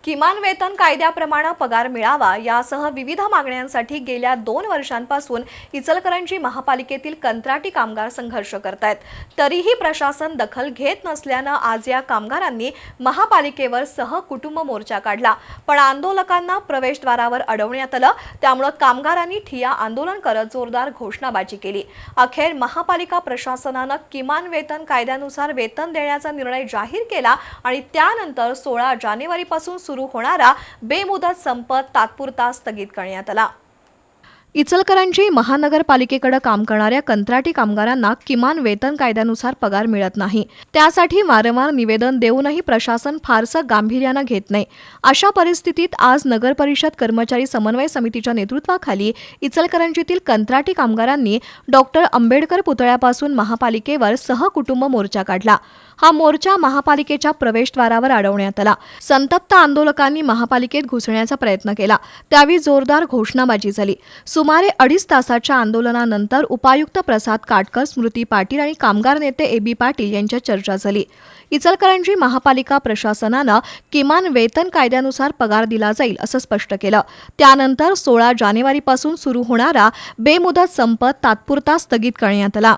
किमान वेतन कायद्याप्रमाणे पगार मिळावा यासह विविध मागण्यांसाठी गेल्या 2 वर्षांपासून इचलकरंजी महापालिकेतील कंत्राटी कामगार संघर्ष करतायत। तरीही प्रशासन दखल घेत नसल्याने आज या कामगारांनी महापालिकेवर सहकुटुंब मोर्चा काढला। पण आंदोलकांना प्रवेशद्वारावर अडवण्यात आलं, त्यामुळे कामगारांनी ठिय्या आंदोलन करत जोरदार घोषणाबाजी केली। अखेर महापालिका प्रशासनाने किमान वेतन कायद्यानुसार वेतन देण्याचा निर्णय जाहीर केला आणि त्यानंतर 16 जानेवारीपासून सुरू होणारा बेमुदत संप तात्पुरता स्थगित करण्यात आला। इचलकरंजी महानगरपालिकेकडे काम करणाऱ्या कंत्राटी कामगारांना किमान वेतन कायद्यानुसार पगार मिळत नाही। त्यासाठी वारंवार निवेदन देऊनही प्रशासन फारसं गांभीर्याने घेत नाही। अशा परिस्थितीत आज नगरपरिषद कर्मचारी समन्वय समितीच्या नेतृत्वाखाली इचलकरंजीतील कंत्राटी कामगारांनी डॉक्टर आंबेडकर पुतळ्यापासून महापालिकेवर सहकुटुंब मोर्चा काढला। हा मोर्चा महापालिकेच्या प्रवेशद्वारावर अडवण्यात आला। संतप्त आंदोलकांनी महापालिकेत घुसण्याचा प्रयत्न केला, त्यावेळी जोरदार घोषणाबाजी झाली। सुमारे 2.5 तासाच्या आंदोलनानंतर उपायुक्त प्रसाद काटकर, स्मृती पाटील आणि कामगार नेते ए.बी. पाटील यांच्यात चर्चा झाली। इचलकरंजी महापालिका प्रशासनानं किमान वेतन कायद्यानुसार पगार दिला जाईल असं स्पष्ट केलं। त्यानंतर 16 जानेवारीपासून सुरू होणारा बेमुदत संप तात्पुरता स्थगित करण्यात आला।